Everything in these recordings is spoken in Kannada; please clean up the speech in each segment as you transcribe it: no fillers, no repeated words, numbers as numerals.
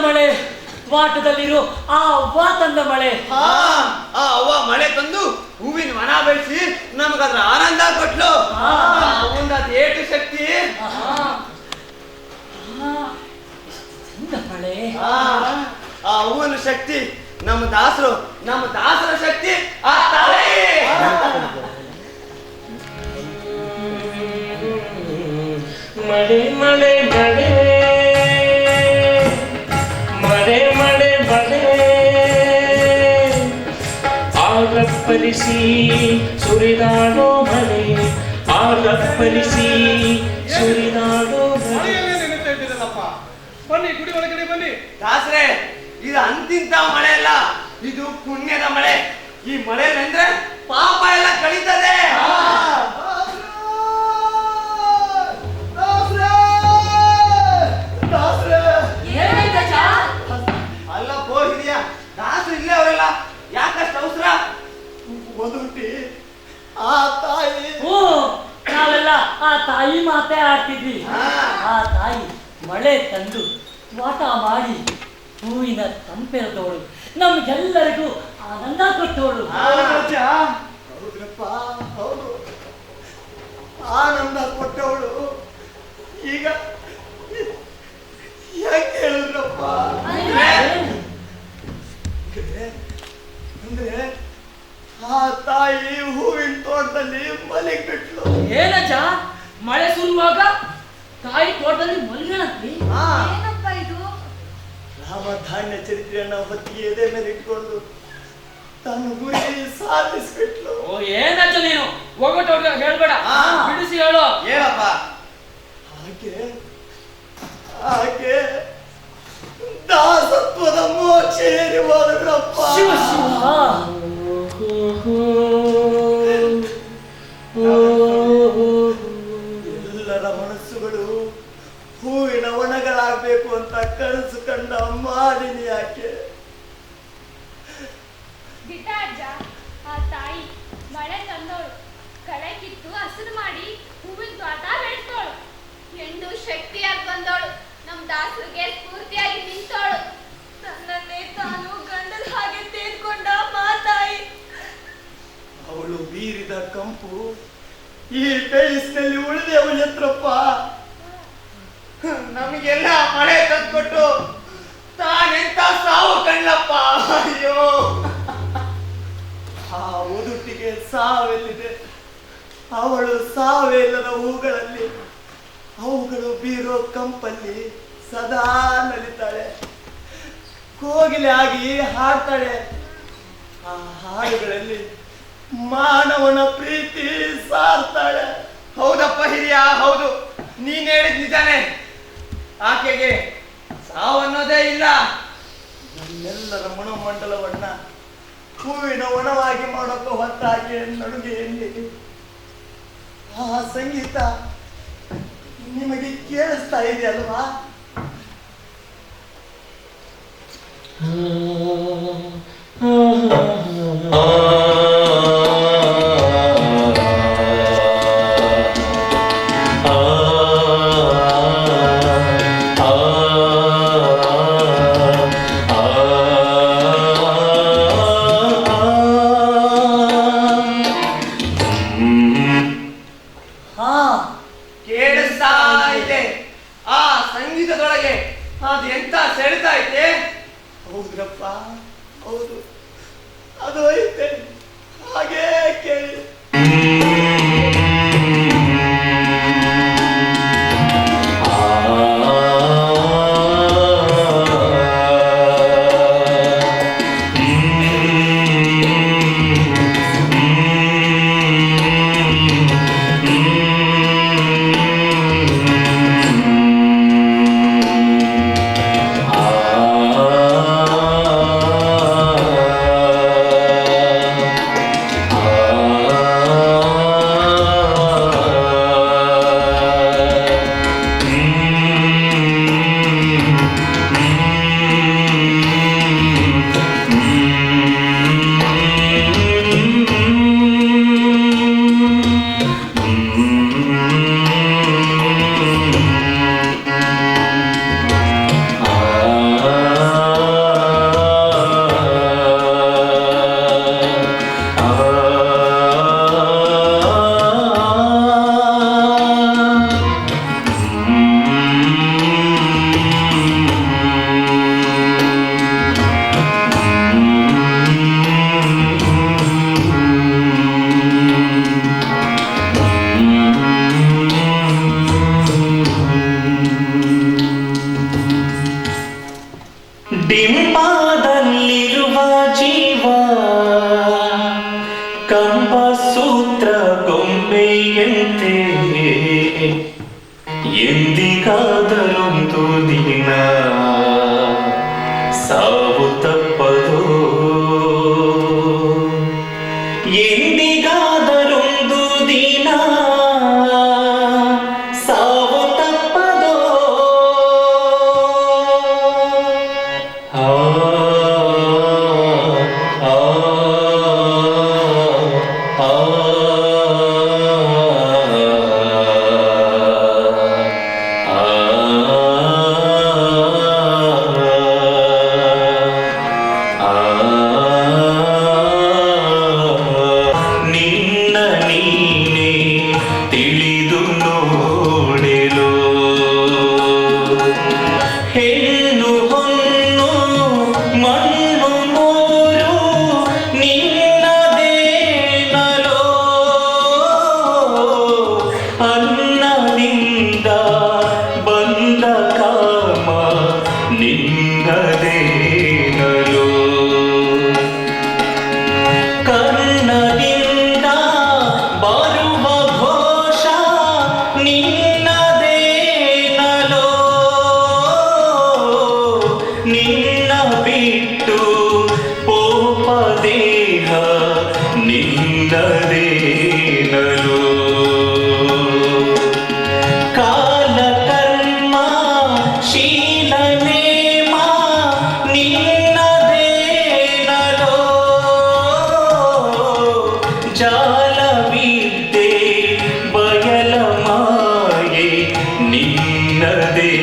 ಮಳೆ, ವಾಟದಲ್ಲಿರೋ ಆ ಅವ್ವ ತಂದ ಮಳೆ. ಆ ಅವ್ವ ಮಳೆ ತಂದು ಹೂವಿನ ವನ ಬೆಳೆಸಿ ನಮಗದ್ರ ಆನಂದ ಕೊಟ್ಲು. ಅವಂದದ ಏಟು ಶಕ್ತಿ. ಮಳೆ ಆ ಹೂವಿನ ಶಕ್ತಿ ನಮ್ಮ ದಾಸರ ಶಕ್ತಿ ಆ ತಾಯಿ. ಮಳೆ ಮಳೆ ಮಳೆ ಮಳೆ ಮಳೆ ಮಳೆ ಆರಪ್ಪರಿಸಿ ಸುರಿದಾಡೋ ಮಳೆ, ಆರಪ್ಪರಿಸಿ ಸುರಿದಾಡೋ ಮಳೆ. ಬನ್ನಿ, ಗುಡಿ ಒಳಗಡೆ ಬನ್ನಿ. ದಾಸರೇ, ಇದು ಅಂತಿಂತ ಮಳೆ ಅಲ್ಲ, ಇದು ಪುಣ್ಯದ ಮಳೆ. ಈ ಮಳೆ ಅಂದ್ರೆ ಪಾಪ ಎಲ್ಲ ಕಳೀತದೆ. ಅಲ್ಲ ಹೋಗಿದ್ಯಾ ದಾಸರು ಇಲ್ಲೇ ಅವರೆಲ್ಲ ಯಾಕಷ್ಟು ಅವಸರ? ಒದುಟಿ ಆ ತಾಯಿ. ನಾವೆಲ್ಲ ಆ ತಾಯಿ ಮಾತೇ ಆಡ್ತಿದ್ವಿ. ಆ ತಾಯಿ ಮಳೆ ತಂದು ವಾಟ ಮಾಡಿ ಹೂವಿನ ತಂಪೆರೆದವಳು, ನಮ್ಗೆಲ್ಲರಿಗೂ ಆನಂದ ಕೊಟ್ಟವಳು. ಹೌದ್ರಪ್ಪ, ಹೌದು, ಆನಂದ ಕೊಟ್ಟವಳು. ಈಗ ಯಾಕೆ ಹೇಳಿದ್ರಪ್ಪ ಅಂದ್ರೆ ಆ ತಾಯಿ ಹೂವಿನ ತೋಟದಲ್ಲಿ ಮಲಗಿ ಬಿಟ್ಲು. ಏನಜ್ಜ, ಮಳೆ ಸುರುವಾಗ ತಾಯಿ ತೋಟದಲ್ಲಿ ಮಲಗಣತ್ತಿ? ಏನಪ್ಪ ಇದು? ರಾಮಧಾನ್ಯ ಚರಿತ್ರೆಯನ್ನ ಹೊತ್ತಿಗೆ ಎದೆ ಮೇಲೆ ಇಟ್ಕೊಂಡು ತನ್ನ ಗುರಿ ಸಾಧಿಸ್ಬಿಟ್ಲು. ಏನಜ್ಜ ನೀನು ಒಗಟು ಹೇಳ್ಬೇಡ, ಬಿಡಿಸಿ ಹೇಳು. ಏನಪ್ಪ? ಆಕೆ ದಾಸತ್ವದ ಮೋಕ್ಷ ಏರಿ ಹೋದರಪ್ಪ. ಶಿವ ಶಿವ. ಎಲ್ಲರ ಮನಸ್ಸುಗಳು ಹೂವಿನ ಒಣಗಳಾಗಬೇಕು ಅಂತ ಕನಸು ಕಂಡ ಮಾಲಿನಿ ಆಕೆ. ಬಿಟ್ಟ ಅಜ್ಜ, ಆ ತಾಯಿ ಮಳೆ ತಂದೋಳು, ಕಳೆ ಕಿತ್ತು ಹಸಿರು ಮಾಡಿ ಹೂವಿನ ತೋಟ ಬೆಳೆಸ್ತೋಳು, ಹೆಣ್ಣು ಶಕ್ತಿಯಾಗಿ ಬಂದೋಳು, ನಮ್ ದಾಸರಿಗೆ ಸ್ಫೂರ್ತಿಯಾಗಿ ನಿಂತೋಳು, ತನ್ನನ್ನೇ ತಾನು ಗಂಡದ ಹಾಗೆ ತೀರ್ಕೊಂಡ ಮಾತಾಯಿ. ಅವಳು ಬೀರಿದ ಕಂಪು ಈ ಬೇಯಿಸಿನಲ್ಲಿ ಉಳಿದೆ ಅವಳ ಹತ್ರಪ್ಪ. ನಮಗೆಲ್ಲ ಮಳೆ ತಂದ್ಕೊಟ್ಟು ತಾನೆಂತ ಸಾವು ಕಣ್ಣಪ್ಪ. ಅಯ್ಯೋ, ಆ ಉದುಟಿಗೆ ಸಾವೆಲ್ಲಿದೆ? ಅವಳು ಸಾವೇ ಇಲ್ಲದ ಹೂಗಳಲ್ಲಿ, ಅವುಗಳು ಬೀರೋ ಕಂಪಲ್ಲಿ ಸದಾ ನಲಿತಾಳೆ, ಕೋಗಿಲೆ ಆಗಿ ಹಾಡ್ತಾಳೆ. ಆ ಹಾಡುಗಳಲ್ಲಿ ಮಾನವನ ಪ್ರೀತಿ ಸಾರ್ತಾಳೆ. ಹೌದಪ್ಪ ಹಿರಿಯ, ಹೌದು, ನೀನ್ ಹೇಳಿದ್ ನಿಜಾನೇ. ಆಕೆಗೆ ಸಾವನ್ನೋದೇ ಇಲ್ಲ. ನಮ್ಮೆಲ್ಲರ ಮನೋಮಂಡಲವನ್ನ ಹೂವಿನ ಒಣವಾಗಿ ಮಾಡೋಕೆ ಹೊತ್ತಾಗಿ ನಡುಗೆಯಲ್ಲಿ ಆ ಸಂಗೀತ ನಿಮಗೆ ಕೇಳಿಸ್ತಾ ಇದೆಯಲ್ವಾ? ಕೇಳಿಸ್ತಾ ಇದೆ. ಆ ಸಂಗೀತದೊಳಗೆ ಅದು ಎಂತ ಸೆಳೆತಾ ಐತೆ. ಹೌದ್ರಪ್ಪ, ಹೌದು, ಅದು ಐತೆ. ಹಾಗೇ ಕೇಳಿ. ಎಂದಿಗಾದರೊಂದು ದಿನ ಸಾವು ತಪ್ಪದು, ಎಂದಿಗಾದರೊಂದು ದಿನ ಸಾವು ತಪ್ಪದು. ಆ ಆ ಆ ನಿನ್ನ ನೀನೇ ತಿಳಿದು ನೋಡೆಲು, ಹೆಣ್ಣು ಹೊನ್ನು ಮಣ್ಣು ಮೂರು ನಿನ್ನದೇನಲೋ, ಅನ್ನದಿಂದ ಬಂದ ಕಾಮ ನಿನ್ನದೇನಲೋ, ಕರ್ಣದಿಂದ ಬರುವ ಘೋಷ ನಿನ್ನದೇನಲೋ, ನಿನ್ನ ಬಿಟ್ಟು ಪೋಪ ದೇಹ ನಿನ್ನದೇನಲೋ, ಕಾಲ ಕರ್ಮ ಶೀಲ ನೇಮ ನಿನ್ನದೇನಲೋ, ಜಾಲ ವಿದ್ಯೆ ಬಯಲ ಮಾಯೆ ನಿನ್ನದೇನಲೋ,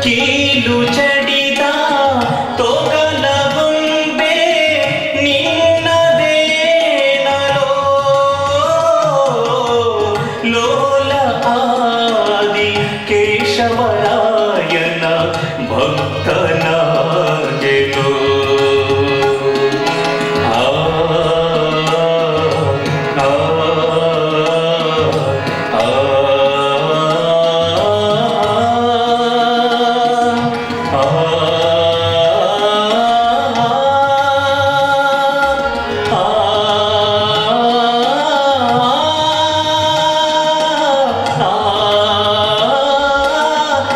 ಕೀಲು ಜಡಿದ ತೊಗಲ ಗೊಂಬೆ ನಿನ್ನದೇನಲೋ, ಲೋಲ ಆದಿ ಕೇಶವರಾಯನ ಭಕ್ತನಾಗೆಲೋ, ಆ ಆ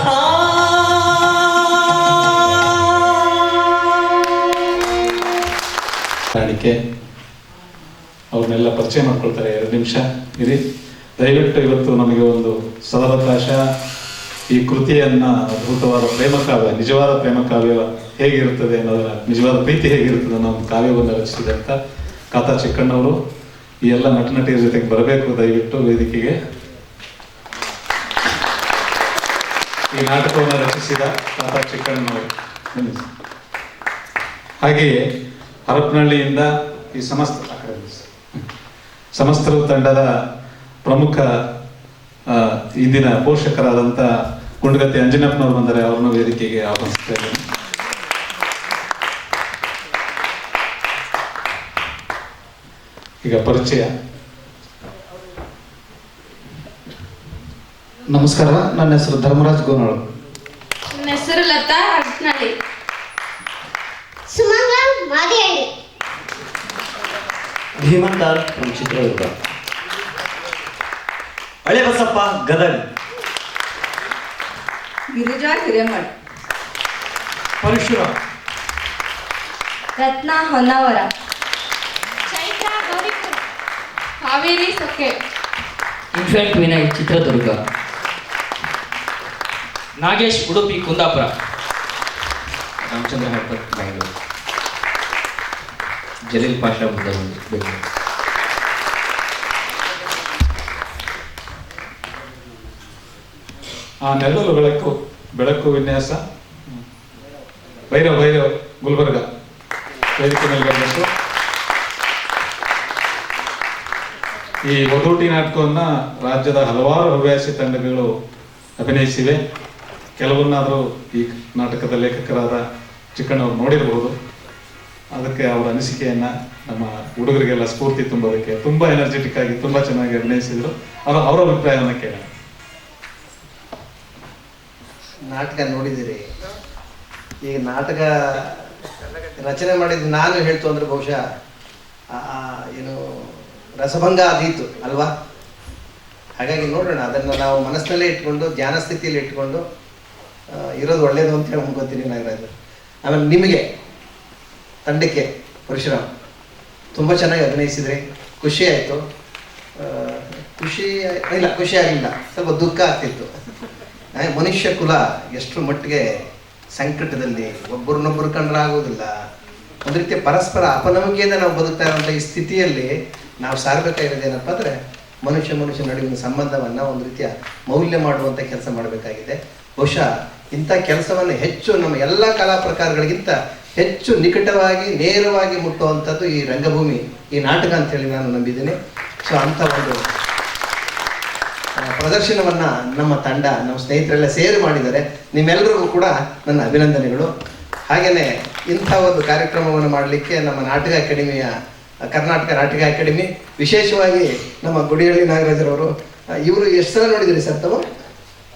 ಆ ಕಾಣಿಕೆ ಅವ್ರನ್ನೆಲ್ಲ ಪರಿಚಯ ಮಾಡ್ಕೊಳ್ತಾರೆ. 2 ನಿಮಿಷ ಇರಿ ದಯವಿಟ್ಟು. ಇವತ್ತು ನಮಗೆ ಒಂದು ಸದಾವಕಾಶ, ಈ ಕೃತಿಯನ್ನ ಅದ್ಭುತವಾದ ಪ್ರೇಮ ಕಾವ್ಯ, ನಿಜವಾದ ಪ್ರೇಮ ಕಾವ್ಯ ಹೇಗಿರುತ್ತದೆ ಅನ್ನೋದನ್ನ, ನಿಜವಾದ ಪ್ರೀತಿ ಹೇಗಿರುತ್ತದೆ ಅನ್ನೋ ಒಂದು ಕಾವ್ಯವನ್ನು ರಚಿಸಿದಂತ ಕಾತಾ ಚಿಕ್ಕಣ್ಣವರು ಈ ಎಲ್ಲ ನಟ ನಟಿಯರ ಜೊತೆಗೆ ಬರಬೇಕು ದಯವಿಟ್ಟು ವೇದಿಕೆಗೆ. ಈ ನಾಟಕವನ್ನು ರಚಿಸಿದ ಕಾತಾ ಚಿಕ್ಕಣ್ಣನವರು. ಹಾಗೆಯೇ ಹರಪನಹಳ್ಳಿಯಿಂದ ಈ ಸಮಸ್ತರು ತಂಡದ ಪ್ರಮುಖ ಇಂದಿನ ಪೋಷಕರಾದಂಥ ಗುಂಡಗತ್ತಿ ಅಂಜನಪ್ಪನವರು ಬಂದರೆ ಅವರನ್ನು ವೇದಿಕೆಗೆ ಆಹ್ವಾನಿಸುತ್ತೇವೆ. ಈಗ ಪರಿಚಯ. ನಮಸ್ಕಾರ, ನನ್ನ ಹೆಸರು ಧರ್ಮರಾಜ್ ಗೋನಾಳು. ನನ್ನ ಹೆಸರು ಲತಾ ಅಡ್ನಳ್ಳಿ. ಸುಮಂಗಲ ಮಾದಿಹಳ್ಳಿ. ಭೀಮಂದಾರ್ from ಚಿತ್ರದುರ್ಗ. ಹಳೆ ಬಸಪ್ಪ ಗದಗ. ಗಿರಿಜಾ ಹಿರೇಮಠ್. ಪರಶುರಾಮ್. ರತ್ನ ಹೊನ್ನಾವರ. ಚೈತ್ರ ಗೌರಿಪುರ. ಕಾವೇರಿ ಸೊಕ್ಕೆ. ಇನ್ಫೆಂಟ್ ವಿನಯ್ ಚಿತ್ರದುರ್ಗ. ನಾಗೇಶ್ ಉಡುಪಿ ಕುಂದಾಪುರ. ರಾಮಚಂದ್ರ ಹಡ್ಪತ್ ಬೆಂಗಳೂರು. ಜಲೀಲ್ ಪಾಷಾ ಬುದ್ಧವಂತಿ ಬೆಂಗಳೂರು. ಆ ನೆರಳು ಬೆಳಕು ವಿನ್ಯಾಸ ಭೈರವ್ ಗುಲ್ಬರ್ಗ ವೇದಿಕೆ ಮೇಲೆ ಬರಬೇಕು. ಈ ಒದೂಟಿ ನಾಟಕವನ್ನ ರಾಜ್ಯದ ಹಲವಾರು ಹವ್ಯಾಸಿ ತಂಡಗಳು ಅಭಿನಯಿಸಿವೆ. ಕೆಲವನ್ನಾದರೂ ಈ ನಾಟಕದ ಲೇಖಕರಾದ ಚಿಕ್ಕಣ್ಣವರು ನೋಡಿರಬಹುದು. ಅದಕ್ಕೆ ಅವರ ಅನಿಸಿಕೆಯನ್ನ ನಮ್ಮ ಹುಡುಗರಿಗೆಲ್ಲ ಸ್ಫೂರ್ತಿ ತುಂಬೋದಕ್ಕೆ ತುಂಬಾ ಎನರ್ಜೆಟಿಕ್ ಆಗಿ ತುಂಬಾ ಚೆನ್ನಾಗಿ ಅಭಿನಯಿಸಿದ್ರು. ಅವರ ಅಭಿಪ್ರಾಯವನ್ನು ಕೇಳೋಣ. ನಾಟಕ ನೋಡಿದಿರಿ. ಈಗ ನಾಟಕ ರಚನೆ ಮಾಡಿದ್ದು ನಾನು ಹೇಳ್ತು ಅಂದ್ರೆ ಬಹುಶಃ ಏನು ರಸಭಂಗ ಆದೀತು ಅಲ್ವಾ? ಹಾಗಾಗಿ ನೋಡೋಣ, ಅದನ್ನು ನಾವು ಮನಸ್ಸಿನಲ್ಲೇ ಇಟ್ಕೊಂಡು ಧ್ಯಾನ ಸ್ಥಿತಿಯಲ್ಲಿ ಇಟ್ಕೊಂಡು ಇರೋದು ಒಳ್ಳೆಯದು ಅಂತ ಹೇಳಿ ಅನ್ಕೋತೀನಿ ನಾಗರಾಜ್. ಆಮೇಲೆ ನಿಮಗೆ ತಂಡಕ್ಕೆ ಪರಶುರಾಮ್ ತುಂಬ ಚೆನ್ನಾಗಿ ಅಭಿನಯಿಸಿದ್ರಿ, ಖುಷಿ ಆಯಿತು. ಖುಷಿ ಆಗಲಿಲ್ಲ, ಸ್ವಲ್ಪ ದುಃಖ ಆಗ್ತಿತ್ತು. ಮನುಷ್ಯ ಕುಲ ಎಷ್ಟು ಮಟ್ಟಿಗೆ ಸಂಕಟದಲ್ಲಿ, ಒಬ್ಬರನ್ನೊಬ್ಬರು ಕಂಡ್ರೆ ಆಗೋದಿಲ್ಲ, ಒಂದು ರೀತಿಯ ಪರಸ್ಪರ ಅಪನಂಬಿಕೆಯಿಂದ ನಾವು ಬದುಕ್ತಾ ಇರುವಂಥ ಈ ಸ್ಥಿತಿಯಲ್ಲಿ ನಾವು ಸಾರಬೇಕಾಗಿರೋದೇನಪ್ಪ ಅಂದರೆ ಮನುಷ್ಯ ನಡುವಿನ ಸಂಬಂಧವನ್ನು ಒಂದು ರೀತಿಯ ಮೌಲ್ಯ ಮಾಡುವಂಥ ಕೆಲಸ ಮಾಡಬೇಕಾಗಿದೆ. ಬಹುಶಃ ಇಂಥ ಕೆಲಸವನ್ನು ಹೆಚ್ಚು ನಮ್ಮ ಎಲ್ಲ ಕಲಾ ಪ್ರಕಾರಗಳಿಗಿಂತ ಹೆಚ್ಚು ನಿಕಟವಾಗಿ ನೇರವಾಗಿ ಮುಟ್ಟುವಂಥದ್ದು ಈ ರಂಗಭೂಮಿ, ಈ ನಾಟಕ ಅಂತೇಳಿ ನಾನು ನಂಬಿದ್ದೀನಿ. ಸೊ ಅಂಥ ಒಂದು ಪ್ರದರ್ಶನವನ್ನು ನಮ್ಮ ತಂಡ, ನಮ್ಮ ಸ್ನೇಹಿತರೆಲ್ಲ ಸೇರಿ ಮಾಡಿದ್ದಾರೆ. ನಿಮ್ಮೆಲ್ಲರಿಗೂ ಕೂಡ ನನ್ನ ಅಭಿನಂದನೆಗಳು. ಹಾಗೆಯೇ ಇಂಥ ಒಂದು ಕಾರ್ಯಕ್ರಮವನ್ನು ಮಾಡಲಿಕ್ಕೆ ನಮ್ಮ ನಾಟಕ ಅಕಾಡೆಮಿಯ, ಕರ್ನಾಟಕ ನಾಟಕ ಅಕಾಡೆಮಿ, ವಿಶೇಷವಾಗಿ ನಮ್ಮ ಗುಡಿಹಳ್ಳಿ ನಾಗರಾಜರವರು, ಇವರು ಎಷ್ಟು ಸಲ ನೋಡಿದಿರಿ ಸರ್ ತಾವು?